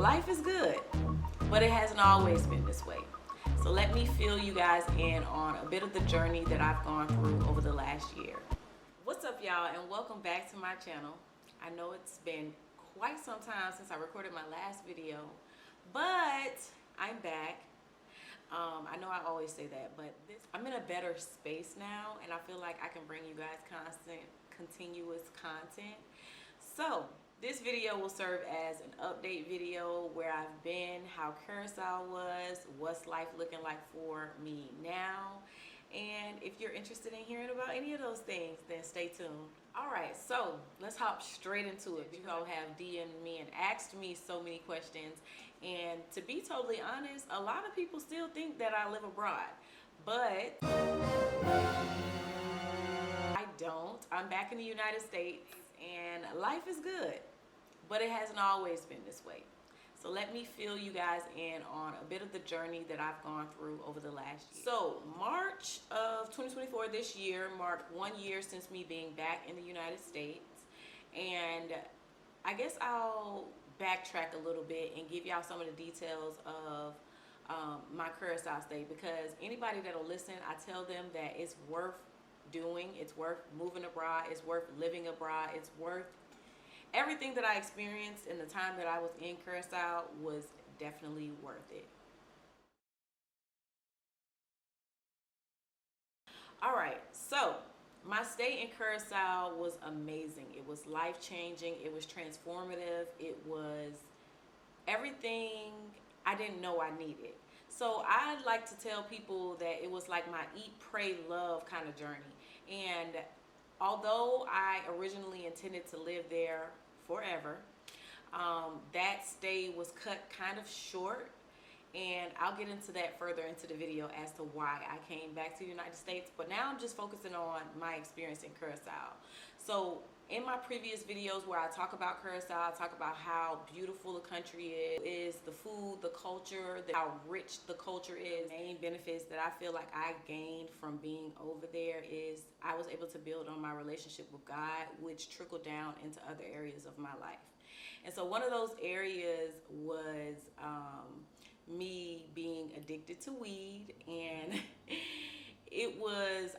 life is good, but it hasn't always been this way. So let me fill you guys in on a bit of the journey that I've gone through over the last year. What's up, y'all, and welcome back to my channel. I know it's been quite some time since I recorded my last video, but I'm back. I know I always say that, but I'm in a better space now, and I feel like I can bring you guys continuous content. So this video will serve as an update video where I've been, how Curacao was, what's life looking like for me now. And if you're interested in hearing about any of those things, then stay tuned. All right, so let's hop straight into it. You all have DM'd me and asked me so many questions. And to be totally honest, a lot of people still think that I live abroad, but I don't. I'm back in the United States and life is good, but it hasn't always been this way. So let me fill you guys in on a bit of the journey that I've gone through over the last year. So March of 2024, this year, marked 1 year since me being back in the United States. And I guess I'll backtrack a little bit and give y'all some of the details of my Curacao stay, because anybody that'll listen, I tell them that it's worth doing, it's worth moving abroad, it's worth living abroad, it's worth everything that I experienced in the time that I was in Curacao was definitely worth it. All right, so my stay in Curacao was amazing. It was life-changing. It was transformative. It was everything I didn't know I needed. So I like to tell people that it was like my eat, pray, love kind of journey. And although I originally intended to live there forever, that stay was cut kind of short. And I'll get into that further into the video as to why I came back to the United States. But now I'm just focusing on my experience in Curacao. So in my previous videos where I talk about Curacao, I talk about how beautiful the country is, the food, the culture, how rich the culture is. The main benefits that I feel like I gained from being over there is I was able to build on my relationship with God, which trickled down into other areas of my life. And so one of those areas was me being addicted to weed, and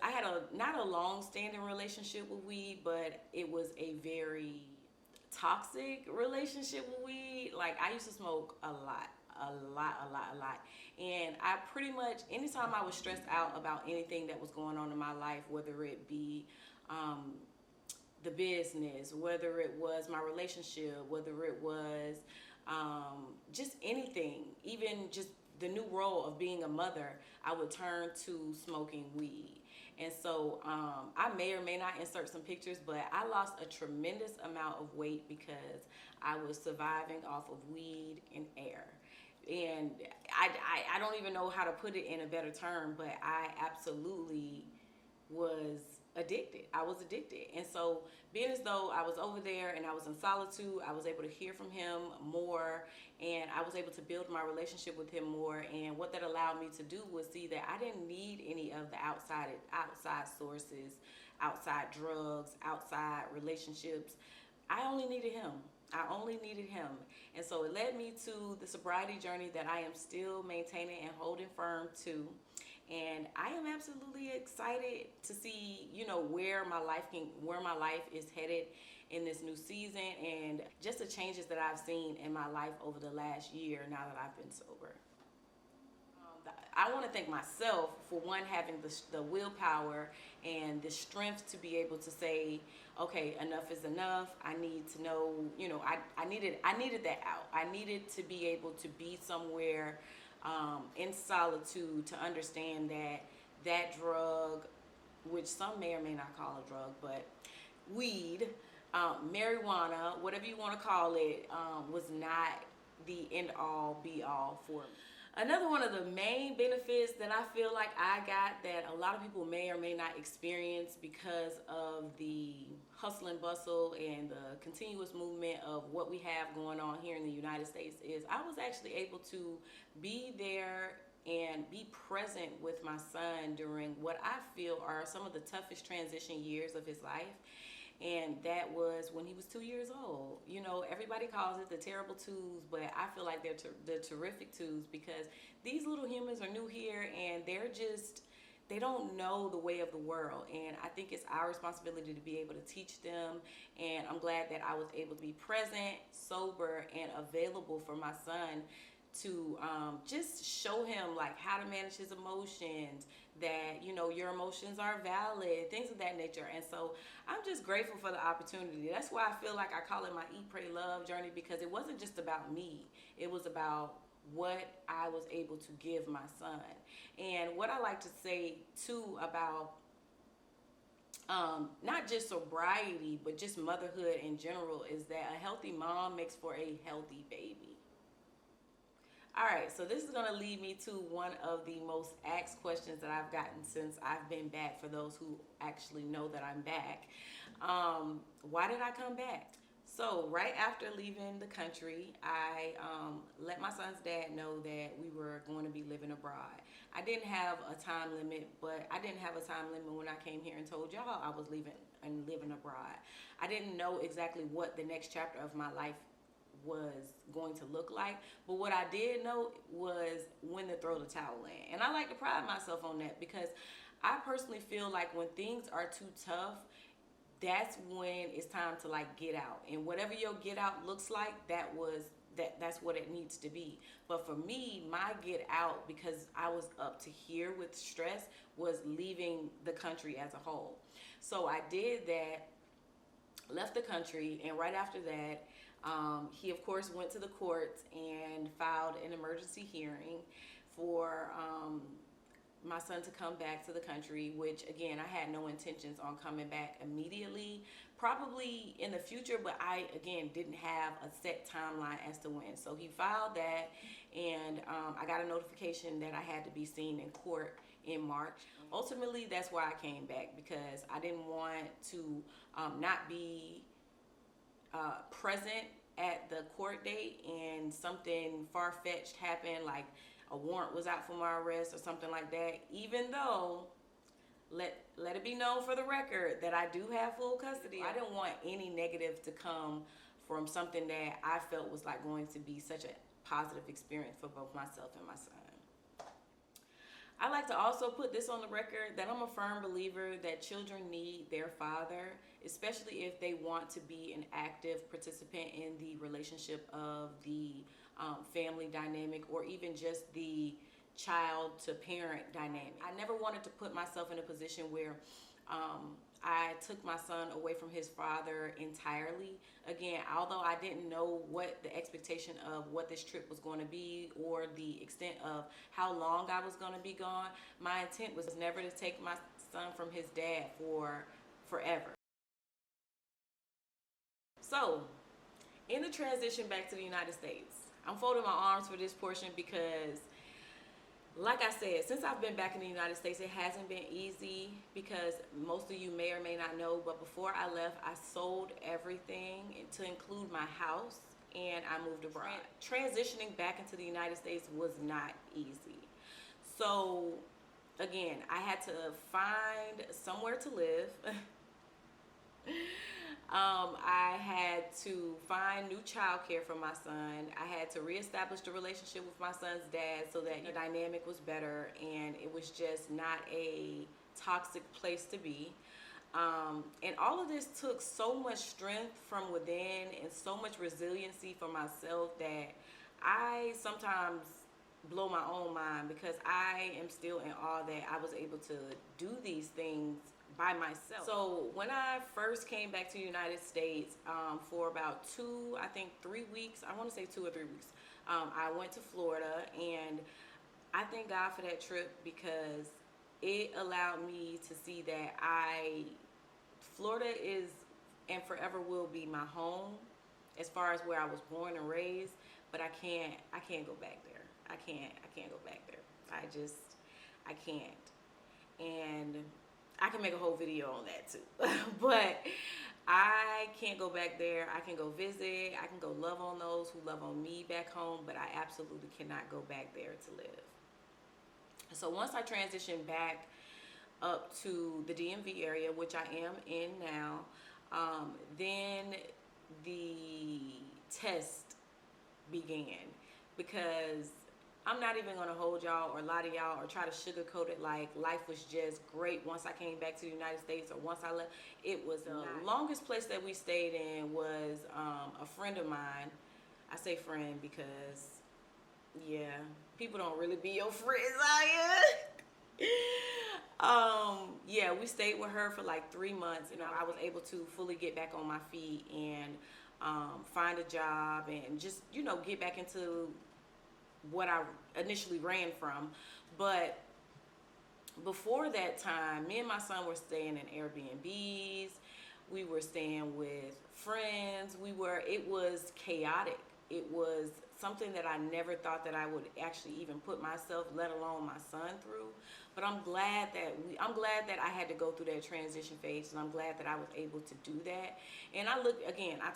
I had not a long-standing relationship with weed, but it was a very toxic relationship with weed. Like, I used to smoke a lot. And I pretty much, anytime I was stressed out about anything that was going on in my life, whether it be the business, whether it was my relationship, whether it was just anything, even just the new role of being a mother, I would turn to smoking weed. And so I may or may not insert some pictures, but I lost a tremendous amount of weight because I was surviving off of weed and air. And I don't even know how to put it in a better term, but I absolutely was addicted. I was addicted. And so being as though I was over there and I was in solitude, I was able to hear from him more, and I was able to build my relationship with him more. And what that allowed me to do was see that I didn't need any of the outside sources, outside drugs, outside relationships. I only needed him. I only needed him. And so it led me to the sobriety journey that I am still maintaining and holding firm to. And I am absolutely excited to see, where my life is headed in this new season, and just the changes that I've seen in my life over the last year now that I've been sober. I want to thank myself for one, having the willpower and the strength to be able to say, okay, enough is enough. I need to know, I needed that out. I needed to be able to be somewhere in solitude to understand that drug, which some may or may not call a drug, but weed, marijuana, whatever you want to call it, was not the end all be all for me. Another one of the main benefits that I feel like I got that a lot of people may or may not experience because of the hustle and bustle and the continuous movement of what we have going on here in the United States is I was actually able to be there and be present with my son during what I feel are some of the toughest transition years of his life. And that was when he was 2 years old. You know, everybody calls it the terrible twos, but I feel like they're the terrific twos, because these little humans are new here and they don't know the way of the world. And I think it's our responsibility to be able to teach them. And I'm glad that I was able to be present, sober, and available for my son to just show him like how to manage his emotions, that, you know, your emotions are valid, things of that nature. And so I'm just grateful for the opportunity. That's why I feel like I call it my Eat, Pray, Love journey, because it wasn't just about me. It was about what I was able to give my son. And what I like to say too about not just sobriety, but just motherhood in general, is that a healthy mom makes for a healthy baby. All right, so this is going to lead me to one of the most asked questions that I've gotten since I've been back, for those who actually know that I'm back. Why did I come back? So right after leaving the country, I let my son's dad know that we were going to be living abroad. I didn't have a time limit, but I didn't have a time limit when I came here and told y'all I was leaving and living abroad. I didn't know exactly what the next chapter of my life was going to look like, but what I did know was when to throw the towel in. And I like to pride myself on that, because I personally feel like when things are too tough, that's when it's time to like get out. And whatever your get out looks like, that's what it needs to be. But for me, my get out, because I was up to here with stress, was leaving the country as a whole. So I did that, left the country, and right after that, he of course went to the courts and filed an emergency hearing for my son to come back to the country, which again, I had no intentions on coming back immediately, probably in the future, but I again didn't have a set timeline as to when. So he filed that, and I got a notification that I had to be seen in court in March. Ultimately, that's why I came back, because I didn't want to not be present at the court date and something far-fetched happened, like a warrant was out for my arrest or something like that, even though let it be known for the record that I do have full custody. I didn't want any negative to come from something that I felt was like going to be such a positive experience for both myself and my son. I like to also put this on the record that I'm a firm believer that children need their father, especially if they want to be an active participant in the relationship of the family dynamic, or even just the child to parent dynamic. I never wanted to put myself in a position where I took my son away from his father entirely. Again, although I didn't know what the expectation of what this trip was going to be, or the extent of how long I was going to be gone, my intent was never to take my son from his dad for forever. So, in the transition back to the United States, I'm folding my arms for this portion, because like I said, since I've been back in the United States, it hasn't been easy, because most of you may or may not know, but before I left, I sold everything to include my house, and I moved abroad. Transitioning back into the United States was not easy. So again, I had to find somewhere to live. I had to find new childcare for my son. I had to reestablish the relationship with my son's dad so that the dynamic was better and it was just not a toxic place to be. And all of this took so much strength from within and so much resiliency for myself that I sometimes blow my own mind, because I am still in awe that I was able to do these things by myself. So when I first came back to the United States, for about 3 weeks, I want to say 2 or 3 weeks, I went to Florida, and I thank God for that trip, because it allowed me to see that Florida is and forever will be my home as far as where I was born and raised, but I can't go back there. I can't go back there. I can't. And I can make a whole video on that too. But I can't go back there. I can go visit. I can go love on those who love on me back home, but I absolutely cannot go back there to live. So once I transitioned back up to the DMV area, which I am in now, Then the test began, because I'm not even gonna hold y'all or lie to y'all or try to sugarcoat it like life was just great once I came back to the United States or once I left. It was the longest place that we stayed in was a friend of mine. I say friend because, yeah, people don't really be your friends out here. Yeah, we stayed with her for like 3 months, and I was able to fully get back on my feet and find a job and just, get back into what I initially ran from. But before that time, me and my son were staying in Airbnbs. We were staying with friends. It was chaotic. It was something that I never thought that I would actually even put myself, let alone my son, through. But I'm glad that I had to go through that transition phase, and I'm glad that I was able to do that. And I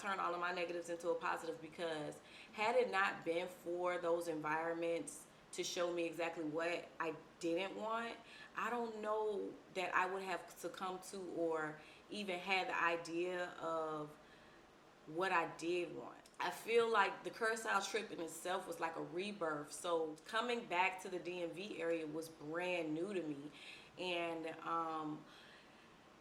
turned all of my negatives into a positive, because had it not been for those environments to show me exactly what I didn't want, I don't know that I would have succumbed to or even had the idea of what I did want. I feel like the Curacao trip in itself was like a rebirth. So coming back to the DMV area was brand new to me. And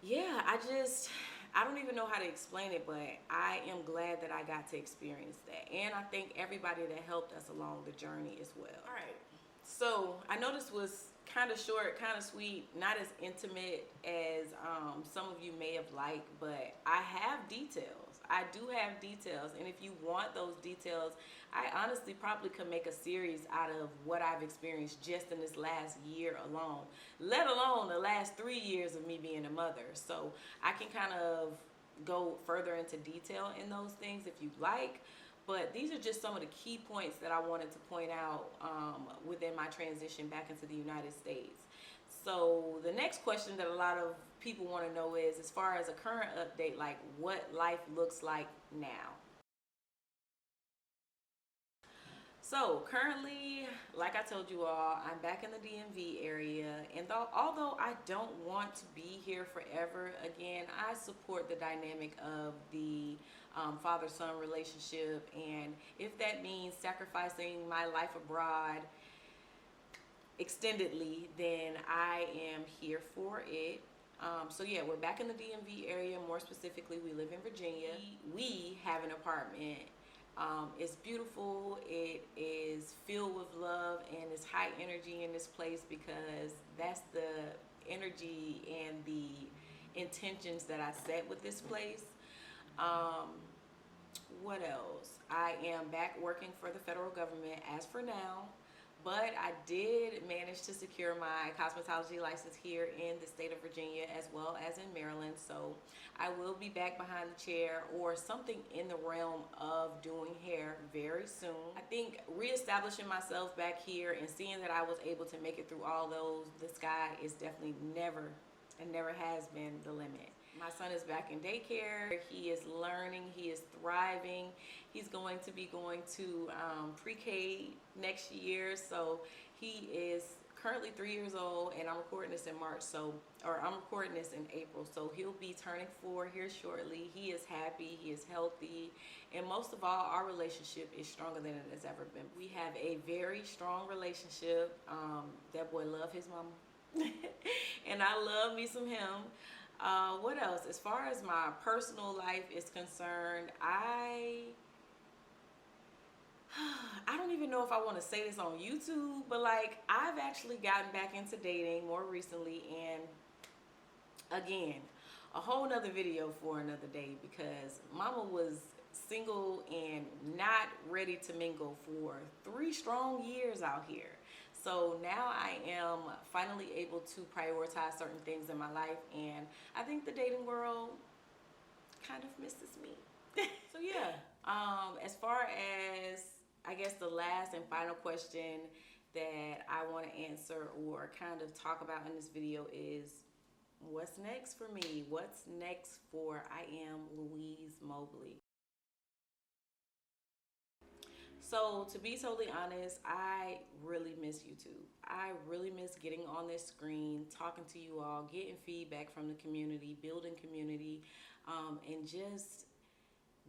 yeah, I don't even know how to explain it, but I am glad that I got to experience that. And I thank everybody that helped us along the journey as well. All right. So I know this was kind of short, kind of sweet, not as intimate as some of you may have liked, but I have details. I do have details, and if you want those details, I honestly probably could make a series out of what I've experienced just in this last year alone, let alone the last 3 years of me being a mother. So I can kind of go further into detail in those things if you like. But these are just some of the key points that I wanted to point out within my transition back into the United States. So the next question that a lot of people want to know is, as far as a current update, like what life looks like now. So currently, like I told you all, I'm back in the DMV area, and although I don't want to be here forever again, I support the dynamic of the father-son relationship, and if that means sacrificing my life abroad extendedly, then I am here for it. So yeah, we're back in the DMV area. More specifically, we live in Virginia. We have an apartment. It's beautiful. It is filled with love, and it's high energy in this place, because that's the energy and the intentions that I set with this place. What else? I am back working for the federal government as for now, but I did manage to secure my cosmetology license here in the state of Virginia as well as in Maryland. So I will be back behind the chair or something in the realm of doing hair very soon. I think reestablishing myself back here and seeing that I was able to make it through all those, the sky is definitely never has been the limit. My son is back in daycare. He is learning. He is thriving. He's going to be going to pre-K next year. So he is currently 3 years old, and I'm recording this in I'm recording this in April. So he'll be turning 4 here shortly. He is happy. He is healthy. And most of all, our relationship is stronger than it has ever been. We have a very strong relationship. That boy love his mama. And I love me some him. What else? As far as my personal life is concerned, I don't even know if I want to say this on YouTube, but like, I've actually gotten back into dating more recently, and again, a whole nother video for another day, because mama was single and not ready to mingle for 3 strong years out here. So now I am finally able to prioritize certain things in my life, and I think the dating world kind of misses me. So yeah, as far as, I guess, the last and final question that I want to answer or kind of talk about in this video is, what's next for me? What's next for I am Louise Mobley? So to be totally honest, I really miss YouTube. I really miss getting on this screen, talking to you all, getting feedback from the community, building community. and just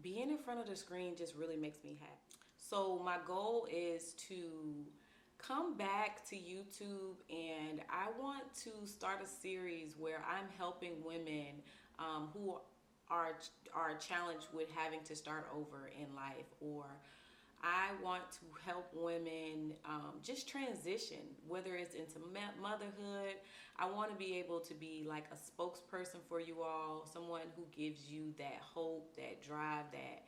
being in front of the screen just really makes me happy. So my goal is to come back to YouTube, and I want to start a series where I'm helping women who are challenged with having to start over in life, or I want to help women just transition, whether it's into motherhood. I want to be able to be like a spokesperson for you all, someone who gives you that hope, that drive, that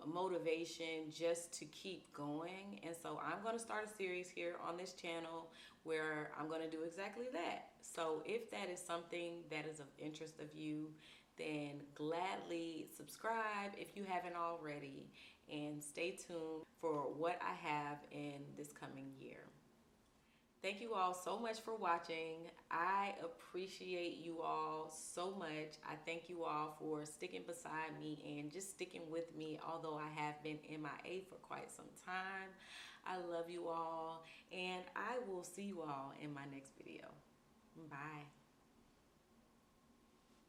motivation just to keep going. And so I'm going to start a series here on this channel where I'm going to do exactly that. So if that is something that is of interest of you, then gladly subscribe if you haven't already, and stay tuned for what I have in this coming year. Thank you all so much for watching. I appreciate you all so much. I thank you all for sticking beside me and just sticking with me, although I have been MIA for quite some time. I love you all, and I will see you all in my next video. Bye.